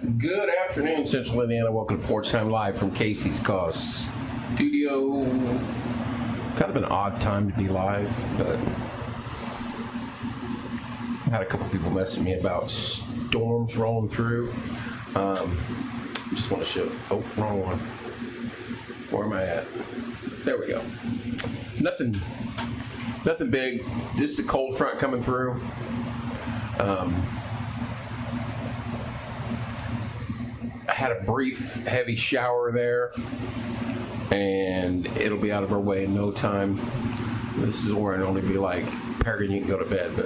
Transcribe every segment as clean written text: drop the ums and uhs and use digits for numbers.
Good afternoon, Central Indiana. Welcome to Porch Time Live from Casey's Cause Studio. Kind of an odd time to be live, but I had a couple people messaging me about storms rolling through. Just want to show. Oh, wrong one. Where am I at? There we go. Nothing big. Just a cold front coming through. I had a brief heavy shower there, and it'll be out of our way in no time. This is where it'll only be like, Paragon, you can go to bed, but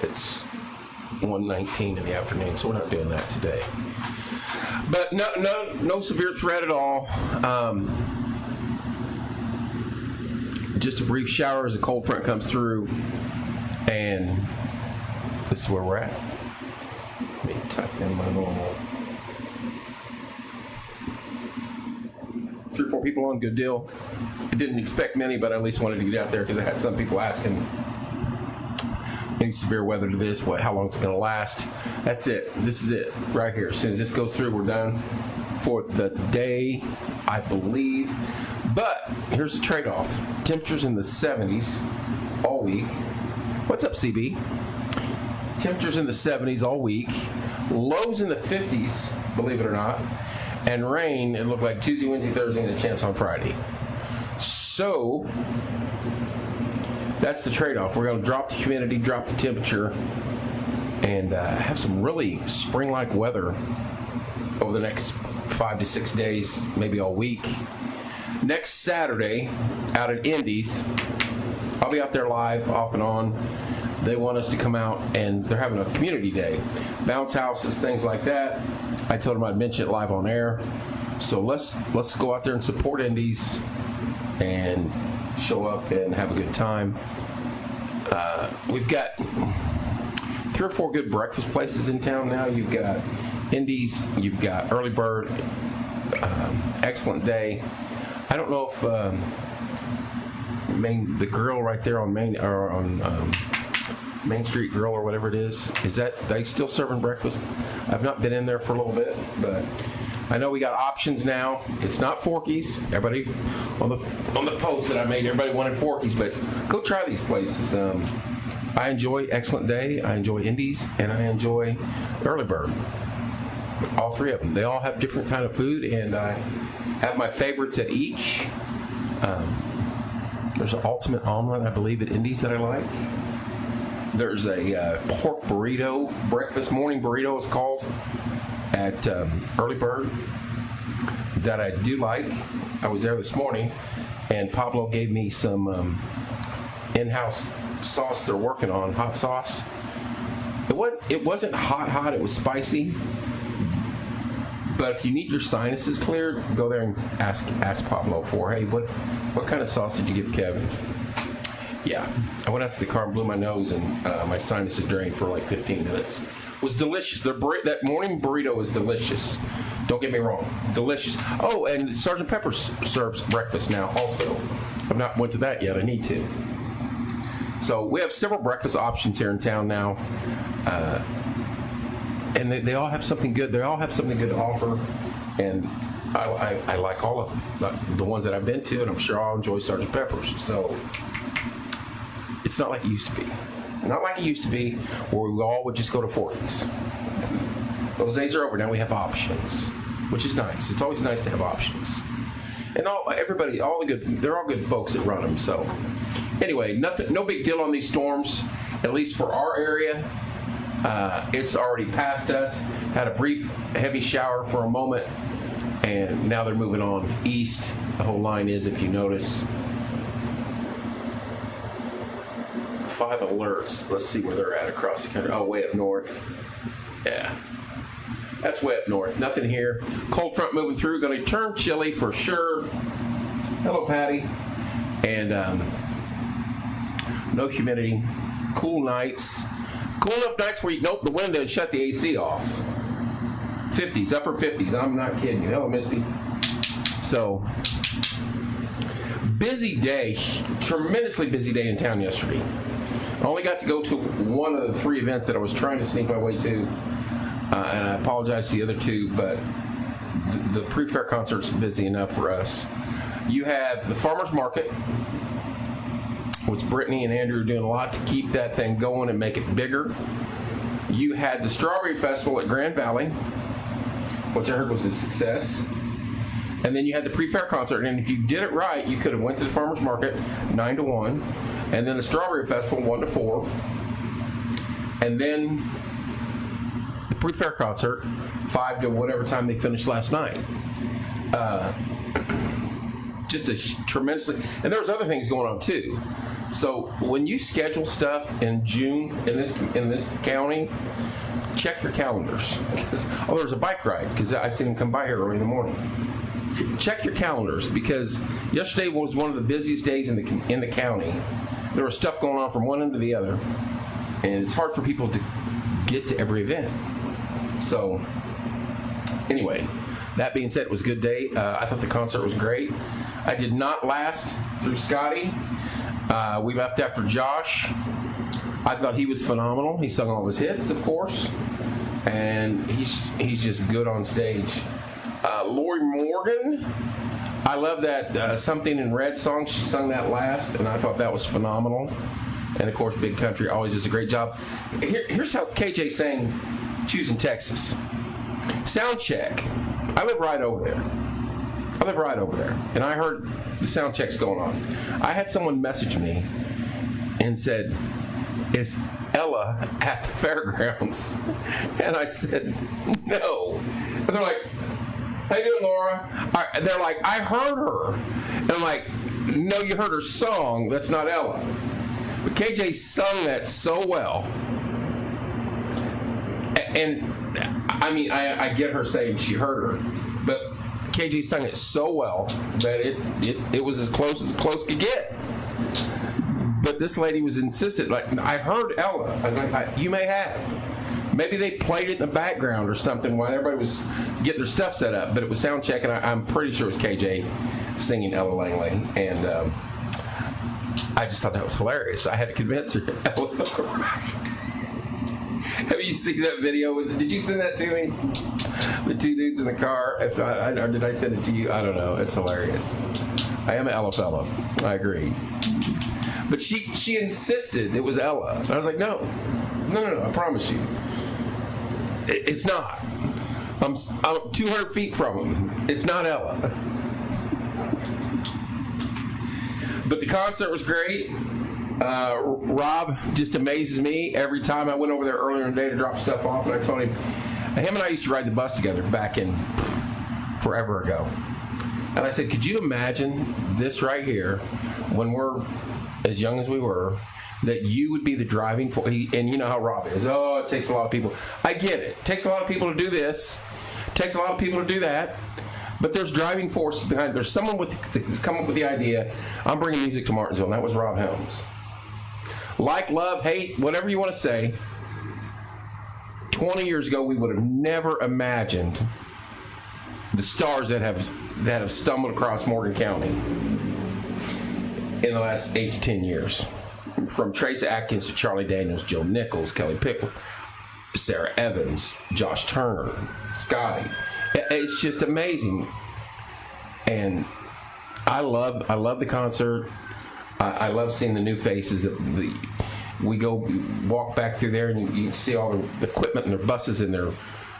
it's 1:19 in the afternoon, so we're not doing that today. But no severe threat at all. Just a brief shower as a cold front comes through, and this is where we're at. Let me type in my normal. 3 or 4 people on, good deal. I didn't expect many, but I at least wanted to get out there because I had some people asking, any severe weather to this, how long is it going to last? That's it. This is it right here. As soon as this goes through, we're done for the day, I believe. But here's the trade-off. Temperatures in the 70s all week. What's up, CB? Temperatures in the 70s all week. Lows in the 50s, believe it or not. And rain, it looked like Tuesday, Wednesday, Thursday, and a chance on Friday. So that's the trade-off. We're going to drop the humidity, drop the temperature, and have some really spring-like weather over the next 5 to 6 days, maybe all week. Next Saturday, out at Indy's, I'll be out there live, off and on. They want us to come out, and they're having a community day. Bounce houses, things like that. I told them I'd mention it live on air. So let's go out there and support Indy's and show up and have a good time. We've got 3 or 4 good breakfast places in town now. You've got Indy's, you've got Early Bird, Excellent Day. I don't know if the grill right there on Main Street Grill or whatever it is they still serving breakfast? I've not been in there for a little bit, but I know we got options now. It's not Forky's. Everybody on the post that I made, everybody wanted Forky's, but go try these places. I enjoy Excellent Day, I enjoy Indy's, and I enjoy Early Bird. All 3 of them. They all have different kind of food, and I have my favorites at each. There's an Ultimate Omelet, I believe, at Indy's that I like. There's a pork burrito, breakfast morning burrito it's called, at Early Bird that I do like. I was there this morning, and Pablo gave me some in-house sauce they're working on, hot sauce. It wasn't hot, it was spicy. But if you need your sinuses cleared, go there and ask Pablo for, hey, what kind of sauce did you give Kevin? Yeah, I went out to the car and blew my nose, and my sinuses drained for like 15 minutes. It was delicious. That morning burrito was delicious. Don't get me wrong, delicious. Oh, and Sergeant Pepper's serves breakfast now also. I've not went to that yet. I need to. So we have several breakfast options here in town now, and they all have something good. They all have something good to offer, and I like all of the ones that I've been to, and I'm sure I'll enjoy Sergeant Pepper's. So it's not like it used to be. Not like it used to be where we all would just go to Forky's. Those days are over. Now we have options, which is nice. It's always nice to have options. And they're all good folks that run them. So anyway, no big deal on these storms, at least for our area. It's already past us. Had a brief heavy shower for a moment, and now they're moving on east. The whole line is, if you notice, 5 alerts. Let's see where they're at across the country. Oh, way up north. Yeah. That's way up north. Nothing here. Cold front moving through. Going to turn chilly for sure. Hello, Patty. And no humidity. Cool nights. Cool enough nights where you can open the window and shut the AC off. 50s, upper 50s. I'm not kidding you. Hello, Misty. So, busy day. Tremendously busy day in town yesterday. I only got to go to one of the 3 events that I was trying to sneak my way to. and I apologize to the other two, but the pre-fair concert's busy enough for us. You have the farmers market, which Brittany and Andrew are doing a lot to keep that thing going and make it bigger. You had the Strawberry Festival at Grand Valley, which I heard was a success. And then you had the pre-fair concert, and if you did it right, you could have went to the farmers market 9 to 1, and then the Strawberry Festival 1 to 4, and then the pre-fair concert 5 to whatever time they finished last night. Just a tremendously, and there was other things going on too. So when you schedule stuff in June in this county, check your calendars. Oh, there's a bike ride because I seen them come by here early in the morning. Check your calendars because yesterday was one of the busiest days in the county. There was stuff going on from one end to the other, and it's hard for people to get to every event. So anyway, that being said, it was a good day. I thought the concert was great. I did not last through Scotty. We left after Josh. I thought he was phenomenal. He sung all his hits, of course, and he's just good on stage. Lori Morgan, I love that Something in Red song. She sung that last, and I thought that was phenomenal. And of course, Big Country always does a great job. Here's how KJ sang Choosing Texas. Sound check. I live right over there. And I heard the sound checks going on. I had someone message me and said, "Is Ella at the fairgrounds?" And I said, "No." And they're like, "How you doing, Laura?" They're like, "I heard her." And I'm like, "No, you heard her song. That's not Ella." But KJ sung that so well. And I mean, I get her saying she heard her, but KJ sung it so well that it was as close could get. But this lady was insistent, like, "I heard Ella." I was like, "You may have. Maybe they played it in the background or something while everybody was getting their stuff set up." But it was sound check, and I'm pretty sure it was KJ singing Ella Langley. And I just thought that was hilarious. I had to convince her. Ella felt right. Have you seen that video? Did you send that to me? The two dudes in the car. Or did I send it to you? I don't know. It's hilarious. I am an Ella fellow. I agree. But she insisted it was Ella. And I was like, no. I promise you. It's not. I'm 200 feet from him. It's not Ella. But the concert was great. Rob just amazes me every time. I went over there earlier in the day to drop stuff off, and I told him and I used to ride the bus together back in forever ago. And I said, could you imagine this right here when we're as young as we were, that you would be the driving force? And you know how Rob is. Oh, it takes a lot of people. I get it. It takes a lot of people to do this. It takes a lot of people to do that. But there's driving forces behind it. There's someone that's come up with the idea, I'm bringing music to Martinsville, and that was Rob Helms. Like, love, hate, whatever you want to say, 20 years ago, we would have never imagined the stars that have stumbled across Morgan County in the last 8 to 10 years. From Trace Atkins to Charlie Daniels, Joe Nichols, Kelly Pickle, Sarah Evans, Josh Turner, Scotty. It's just amazing. And I love the concert. I love seeing the new faces. We go walk back through there, and you see all the equipment and their buses and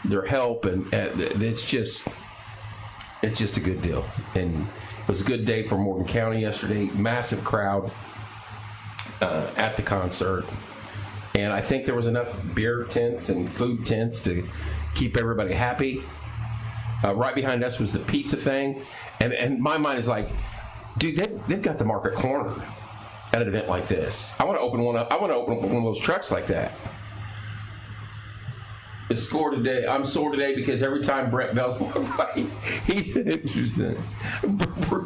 their help, and it's just a good deal. And it was a good day for Morgan County yesterday. Massive crowd at the concert, and I think there was enough beer tents and food tents to keep everybody happy. Right behind us was the pizza thing, and my mind is like, dude, they've got the market cornered at an event like this. I want to open one up. I want to open up one of those trucks like that. It's sore today. I'm sore today because every time Brett Bell's walked by,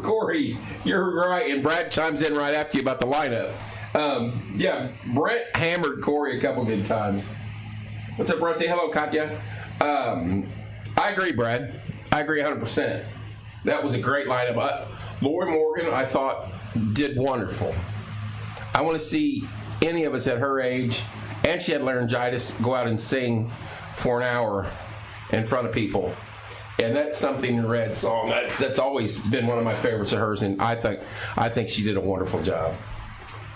Corey, you're right, and Brad chimes in right after you about the lineup. Yeah, Brett hammered Corey a couple good times. What's up, Brett? Say hello, Katya. I agree, Brad. I agree 100%. That was a great lineup. Lori Morgan, I thought, did wonderful. I want to see any of us at her age, and she had laryngitis, go out and sing for an hour in front of people. And That's Something Red song. That's always been one of my favorites of hers, and I think she did a wonderful job.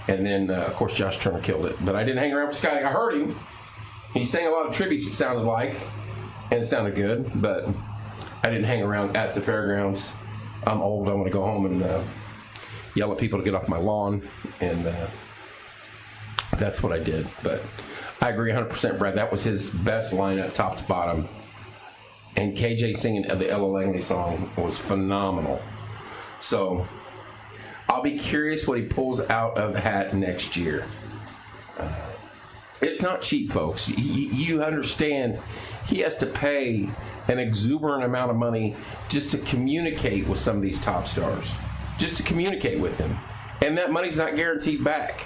And then, of course, Josh Turner killed it. But I didn't hang around for Scotty. I heard him. He sang a lot of tributes, it sounded like, and it sounded good. But I didn't hang around at the fairgrounds. I'm old. I want to go home and yell at people to get off my lawn. And that's what I did. But I agree 100%, Brad. That was his best lineup, top to bottom. And KJ singing the Ella Langley song was phenomenal. So I'll be curious what he pulls out of the hat next year. It's not cheap, folks. You understand he has to pay an exuberant amount of money just to communicate with some of these top stars. Just to communicate with them. And that money's not guaranteed back.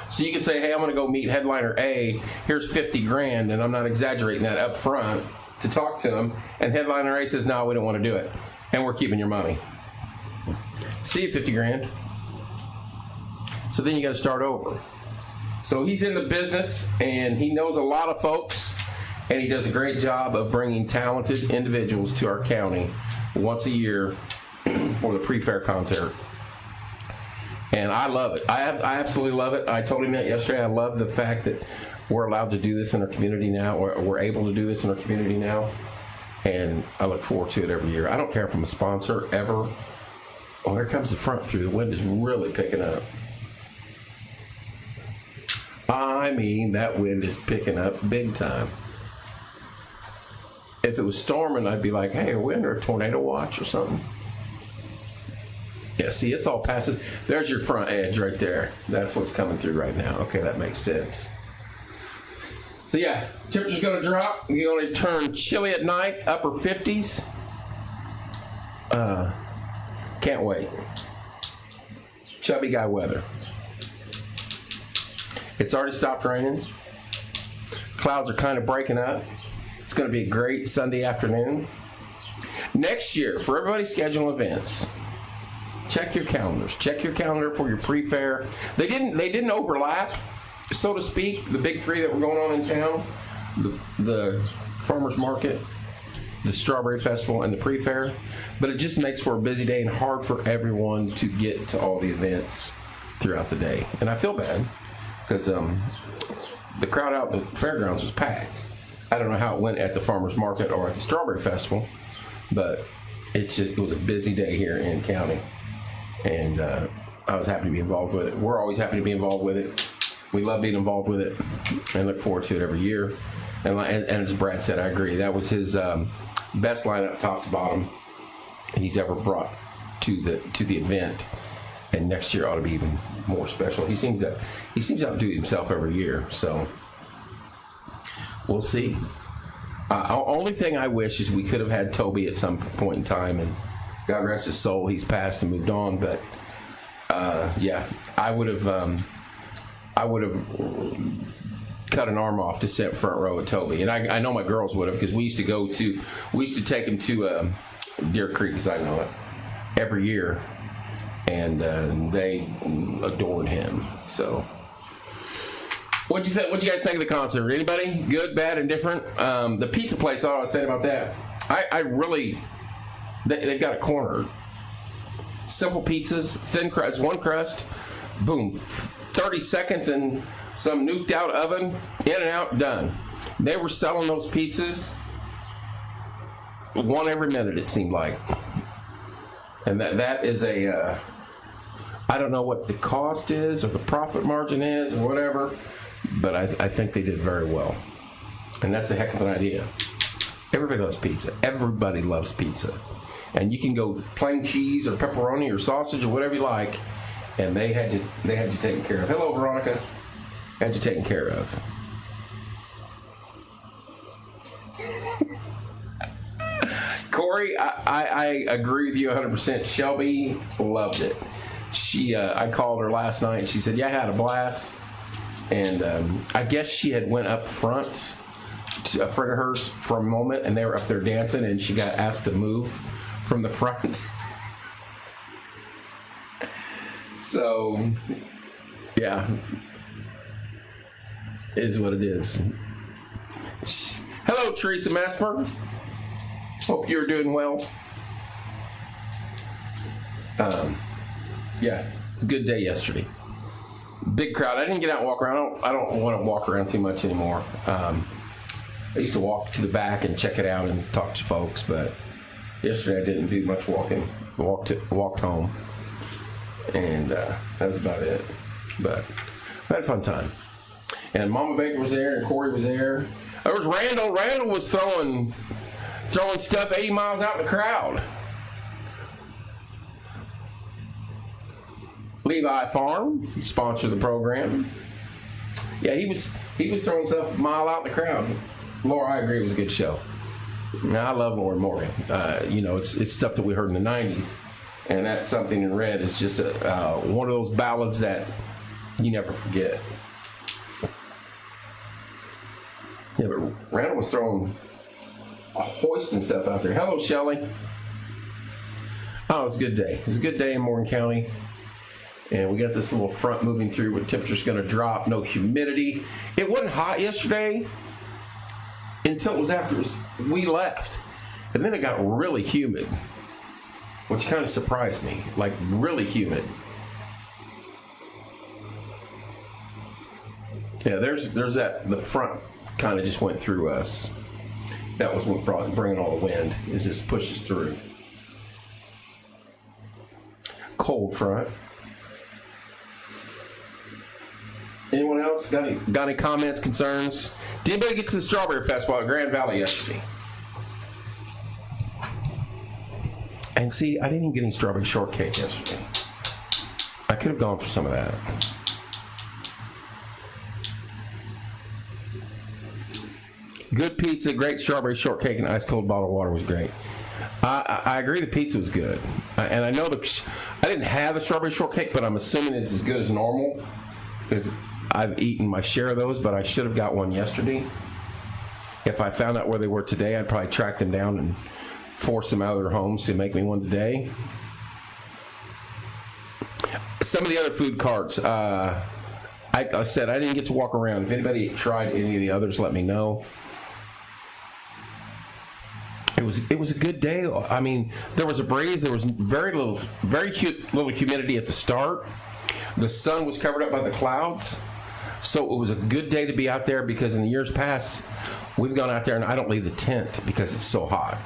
So you can say, hey, I'm going to go meet headliner A. Here's $50,000, and I'm not exaggerating that up front to talk to him. And headliner A says, no, we don't want to do it. And we're keeping your money. See you, $50,000. So then you got to start over. So he's in the business, and he knows a lot of folks, and he does a great job of bringing talented individuals to our county once a year for the pre-fair concert. And I love it. I absolutely love it. I told him that yesterday. I love the fact that we're allowed to do this in our community now, or we're able to do this in our community now. And I look forward to it every year. I don't care if I'm a sponsor ever. Oh, here comes the front through. The wind is really picking up. I mean, that wind is picking up big time. If it was storming, I'd be like, hey, a wind or a tornado watch or something. Yeah, see, it's all passing. There's your front edge right there. That's what's coming through right now. Okay, that makes sense. So yeah, temperature's going to drop. You're going to turn chilly at night, upper 50s. Can't wait. Chubby guy weather. It's already stopped raining. Clouds are kind of breaking up. It's going to be a great Sunday afternoon. Next year, for everybody scheduling events, check your calendars. Check your calendar for your pre-fair. They didn't overlap, so to speak, the big three that were going on in town, the farmers market, the strawberry festival, and the pre-fair. But it just makes for a busy day and hard for everyone to get to all the events throughout the day. And I feel bad because the crowd out at the fairgrounds was packed. I don't know how it went at the farmers market or at the strawberry festival, but it was a busy day here in county. And I was happy to be involved with it. We're always happy to be involved with it. We love being involved with it and look forward to it every year. And as Brad said, I agree. That was his best lineup, top to bottom, he's ever brought to the event. And next year ought to be even more special. He seems to outdo himself every year. So we'll see. Only thing I wish is we could have had Toby at some point in time, and God rest his soul, he's passed and moved on. But yeah, I would have cut an arm off to sit front row with Toby, and I know my girls would have, because we used to take him to Deer Creek, as I know it, every year, and they adored him. So. What'd you guys think of the concert? Anybody? Good, bad, indifferent? The pizza place, all I was saying about that, I really, they've got a corner. Simple pizzas, thin crust, one crust, boom, 30 seconds in some nuked out oven, in and out, done. They were selling those pizzas one every minute, it seemed like. And that is I don't know what the cost is or the profit margin is or whatever, but I think they did very well. And that's a heck of an idea. Everybody loves pizza. Everybody loves pizza. And you can go plain cheese or pepperoni or sausage or whatever you like, and they had you taken care of. Hello, Veronica. Had you taken care of. Corey, I agree with you 100%. Shelby loved it. I called her last night, and she said, yeah, I had a blast. And I guess she had went up front to a friend of hers for a moment, and they were up there dancing, and she got asked to move from the front. So, yeah, it is what it is. Hello, Hello, Teresa Mesmer. Hope you're doing well. Yeah, good day yesterday. Big crowd. I didn't get out and walk around. I don't want to walk around too much anymore. I used to walk to the back and check it out and talk to folks, but yesterday I didn't do much walking. Walked home, and that was about it. But I had a fun time. And Mama Baker was there, and Corey was there. There was Randall. Randall was throwing stuff 80 miles out in the crowd. Levi Farm sponsored the program. Yeah, he was throwing stuff a mile out in the crowd. Laura, I agree, it was a good show. Now, I love Laura Morgan. It's stuff that we heard in the 90s, and that Something in Red is just one of those ballads that you never forget. Yeah, but Randall was throwing hoisting stuff out there. Hello, Shelley. Oh, it was a good day. It was a good day in Morgan County. And we got this little front moving through where the temperature's going to drop. No humidity. It wasn't hot yesterday until it was after we left. And then it got really humid, which kind of surprised me. Like, really humid. Yeah, there's that. The front kind of just went through us. That was what bringing all the wind. It just pushes through. Cold front. Anyone else got any comments, concerns? Did anybody get to the Strawberry Festival at Grand Valley yesterday? And see, I didn't even get any strawberry shortcake yesterday. I could have gone for some of that. Good pizza, great strawberry shortcake, and ice cold bottled water was great. I agree the pizza was good. And I know I didn't have the strawberry shortcake, but I'm assuming it's as good as normal because I've eaten my share of those, but I should have got one yesterday. If I found out where they were today, I'd probably track them down and force them out of their homes to make me one today. Some of the other food carts, I said I didn't get to walk around. If anybody tried any of the others, let me know. It was a good day. I mean, there was a breeze. There was very little humidity at the start. The sun was covered up by the clouds. So it was a good day to be out there because in the years past, we've gone out there and I don't leave the tent because it's so hot.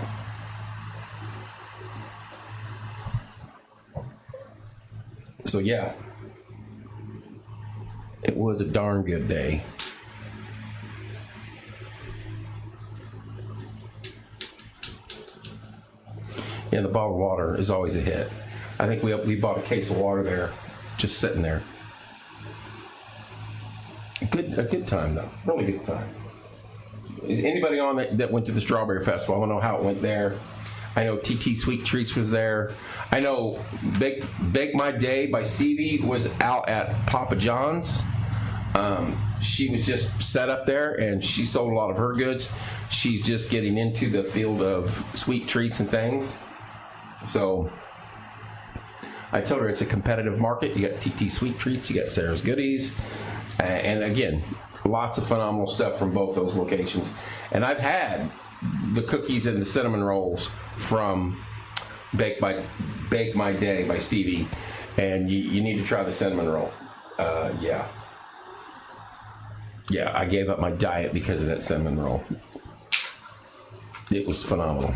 So yeah, it was a darn good day. Yeah, the bottled water is always a hit. I think we bought a case of water there, just sitting there. A good time though, really good time. Is anybody on that went to the Strawberry Festival? I want to know how it went there. I know TT Sweet Treats was there. I know Bake My Day by Stevie was out at Papa John's. She was just set up there and she sold a lot of her goods. She's just getting into the field of sweet treats and things. So I told her it's a competitive market. You got TT Sweet Treats, you got Sarah's Goodies, and again, lots of phenomenal stuff from both those locations. And I've had the cookies and the cinnamon rolls from Bake My Day by Stevie, and you need to try the cinnamon roll. Yeah, I gave up my diet because of that cinnamon roll. It was phenomenal.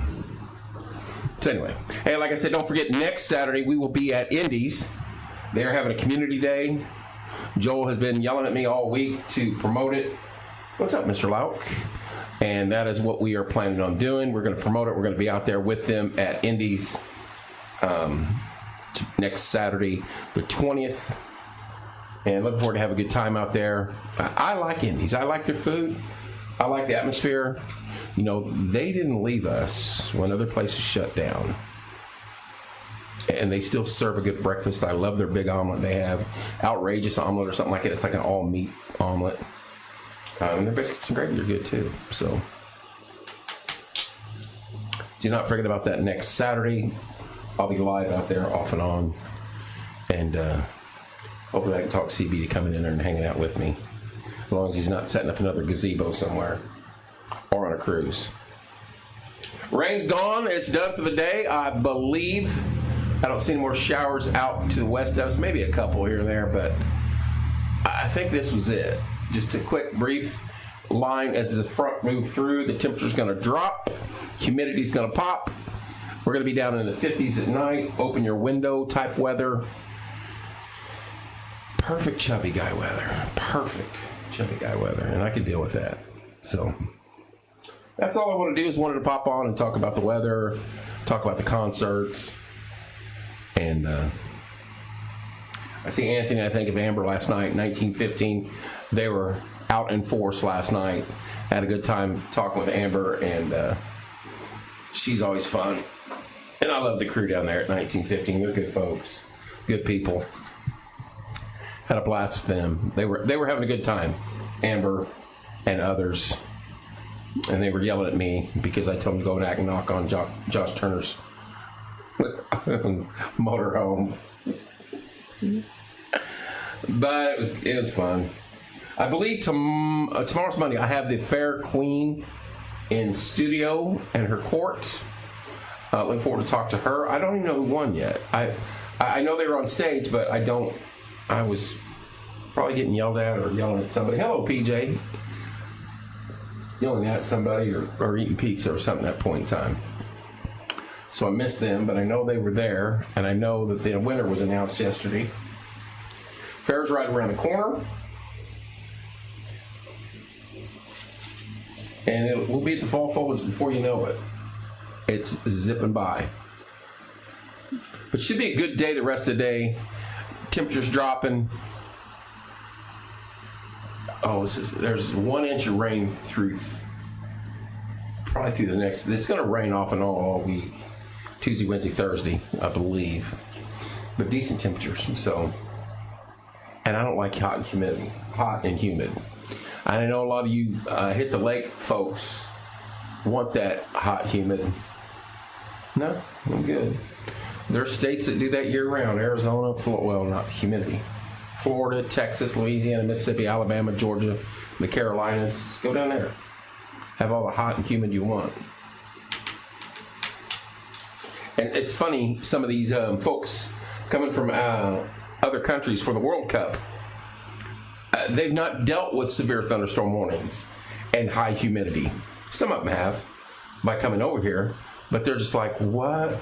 So anyway, hey, like I said, don't forget, next Saturday we will be at Indy's. They're having a community day. Joel has been yelling at me all week to promote it. What's up, Mr. Lauk? And that is what we are planning on doing. We're going to promote it. We're going to be out there with them at Indy's next Saturday, the 20th. And looking forward to have a good time out there. I like Indy's. I like their food. I like the atmosphere. You know, they didn't leave us when other places shut down. And they still serve a good breakfast. I love their big omelet. They have outrageous omelet or something like it. It's like an all-meat omelet. And their biscuits and gravy are good too. So do not forget about that next Saturday. I'll be live out there off and on. And hopefully I can talk CB to coming in there and hanging out with me. As long as he's not setting up another gazebo somewhere. or on a cruise. Rain's gone. It's done for the day, I believe. I don't see any more showers out to the west of us. Maybe a couple here and there, but I think this was it. Just a quick, brief line as the front moves through. The temperature's going to drop. Humidity's going to pop. We're going to be down in the 50s at night. Open your window type weather. Perfect chubby guy weather. Perfect chubby guy weather. And I can deal with that. So that's all I want to do is wanted to pop on and talk about the weather, talk about the concerts. And I see Anthony, I think of Amber last night, 1915. They were out in force last night. Had a good time talking with Amber, and she's always fun. And I love the crew down there at 1915. They're good folks, good people. Had a blast with them. They were having a good time, Amber and others. And they were yelling at me because I told them to go and knock on Josh Turner's motorhome. But it was fun. I believe tomorrow's Monday. I have the Fair Queen in studio and her court. Looking forward to talk to her. I don't even know who won yet. I know they were on stage, but I was probably getting yelled at or yelling at somebody. Hello, PJ. Yelling at somebody or eating pizza or something at that point in time. So I missed them, but I know they were there, and I know that the winner was announced yesterday. Fair's right around the corner. And we'll be at the fall foliage before you know it. It's zipping by. But it should be a good day the rest of the day. Temperature's dropping. There's 1 inch of rain probably through the next. It's going to rain off and on all week. Tuesday, Wednesday, Thursday, I believe. But decent temperatures. And I don't like hot and humid. I know a lot of you hit the lake folks want that hot, humid. No, I'm good. There are states that do that year round. Arizona, not humidity. Florida, Texas, Louisiana, Mississippi, Alabama, Georgia, the Carolinas. Go down there. Have all the hot and humid you want. And it's funny, some of these folks coming from other countries for the World Cup, they've not dealt with severe thunderstorm warnings and high humidity. Some of them have by coming over here, but they're just like, what?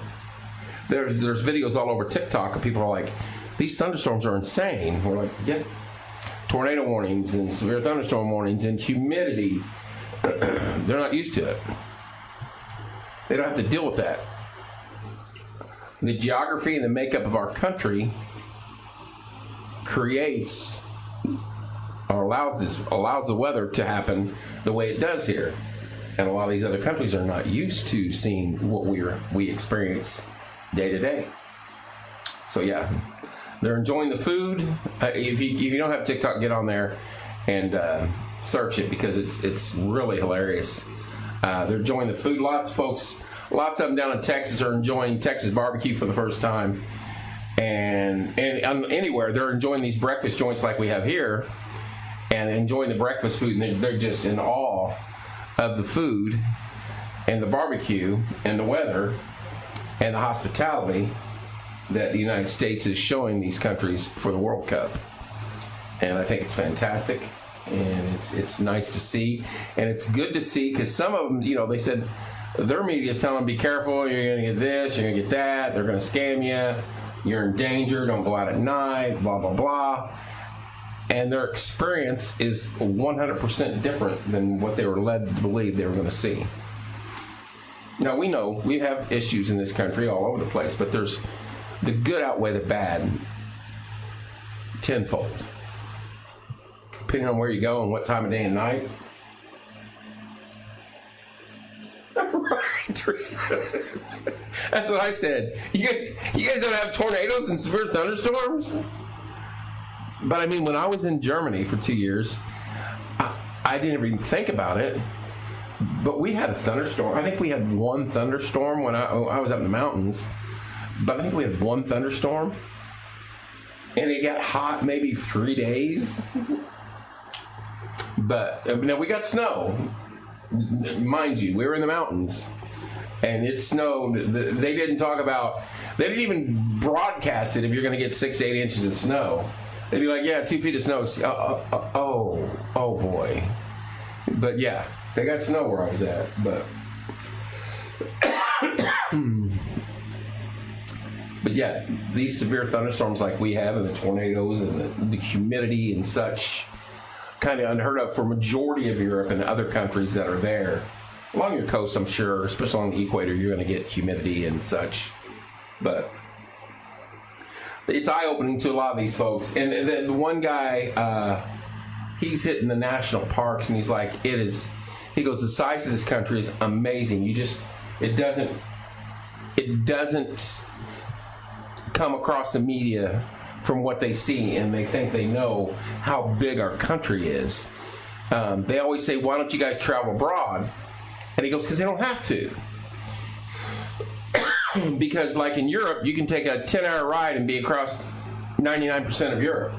There's videos all over TikTok of people are like, these thunderstorms are insane. We're like, yeah. Tornado warnings and severe thunderstorm warnings and humidity. They're not used to it. They don't have to deal with that. The geography and the makeup of our country creates or allows the weather to happen the way it does here. And a lot of these other countries are not used to seeing what we experience day to day. So yeah, they're enjoying the food. If you don't have TikTok, get on there and search it because it's really hilarious. They're enjoying the food. Lots of them down in Texas are enjoying Texas barbecue for the first time. And anywhere, they're enjoying these breakfast joints like we have here and enjoying the breakfast food. And they're just in awe of the food and the barbecue and the weather and the hospitality that the United States is showing these countries for the World Cup. And I think it's fantastic. And it's nice to see. And it's good to see because some of them, they said their media is telling them, be careful, you're going to get this, you're going to get that, they're going to scam you, you're in danger, don't go out at night, blah, blah, blah. And their experience is 100% different than what they were led to believe they were going to see. Now, we know we have issues in this country all over the place, but there's the good outweigh the bad tenfold. Depending on where you go and what time of day and night. Right, Teresa. That's what I said. You guys don't have tornadoes and severe thunderstorms? But I mean, when I was in Germany for 2 years, I didn't even think about it. But we had a thunderstorm. I think we had one thunderstorm when I was up in the mountains. But I think we had one thunderstorm. And it got hot maybe 3 days. But now we got snow. mind you, we were in the mountains, and it snowed. They didn't talk about. They didn't even broadcast it. If you're going to get 6 to 8 inches of snow, they'd be like, "Yeah, 2 feet of snow." Oh boy. But yeah, they got snow where I was at. But but yeah, these severe thunderstorms like we have, and the tornadoes, and the humidity and such, kind of unheard of for majority of Europe and other countries that are there. Along your coast, I'm sure, especially on the equator, you're going to get humidity and such. But it's eye-opening to a lot of these folks. And the one guy, he's hitting the national parks, and he's like, he goes, the size of this country is amazing. It doesn't come across the media from what they see, and they think they know how big our country is. They always say, why don't you guys travel abroad? And he goes, because they don't have to. Because like in Europe, you can take a 10-hour ride and be across 99% of Europe.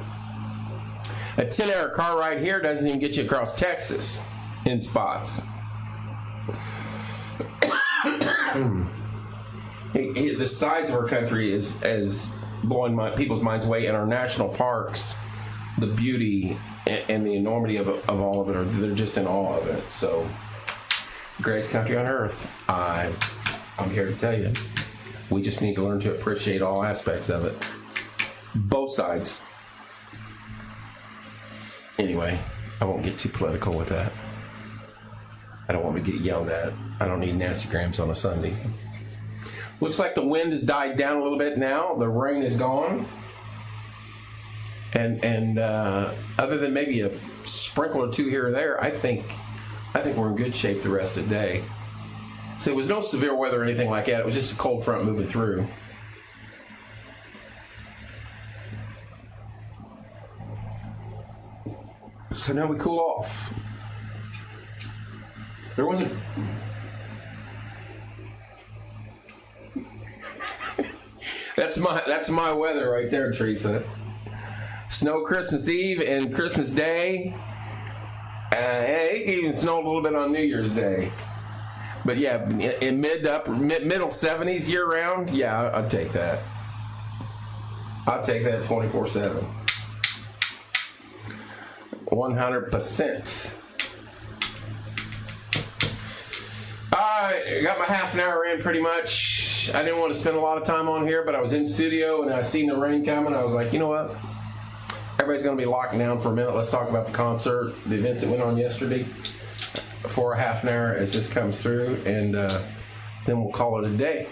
A 10-hour car ride here doesn't even get you across Texas in spots. The size of our country is blowing people's minds away, and our national parks, the beauty and the enormity of all of it, they're just in awe of it. So, greatest country on earth. I'm here to tell you, we just need to learn to appreciate all aspects of it, both sides. Anyway, I won't get too political with that. I don't want to get yelled at. I don't need nasty grams on a Sunday. Looks like the wind has died down a little bit now. The rain is gone. And other than maybe a sprinkle or two here or there, I think we're in good shape the rest of the day. So it was no severe weather or anything like that. It was just a cold front moving through. So now we cool off. There wasn't... That's my weather right there, Teresa. Snow Christmas Eve and Christmas Day. It even snowed a little bit on New Year's Day. But yeah, in middle 70s year round, yeah, I'd take that. I'd take that 24/7. 100%. I got my half an hour in pretty much. I didn't want to spend a lot of time on here, but I was in studio and I seen the rain coming. I was like, you know what? Everybody's going to be locking down for a minute. Let's talk about the concert, the events that went on yesterday for a half an hour as this comes through, and then we'll call it a day.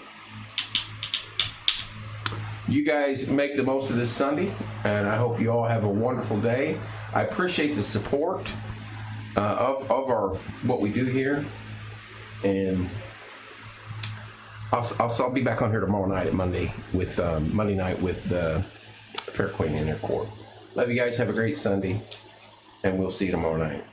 You guys make the most of this Sunday, and I hope you all have a wonderful day. I appreciate the support of our what we do here, and I'll be back on here tomorrow night at Monday night with Fair Queen in their court. Love you guys. Have a great Sunday, and we'll see you tomorrow night.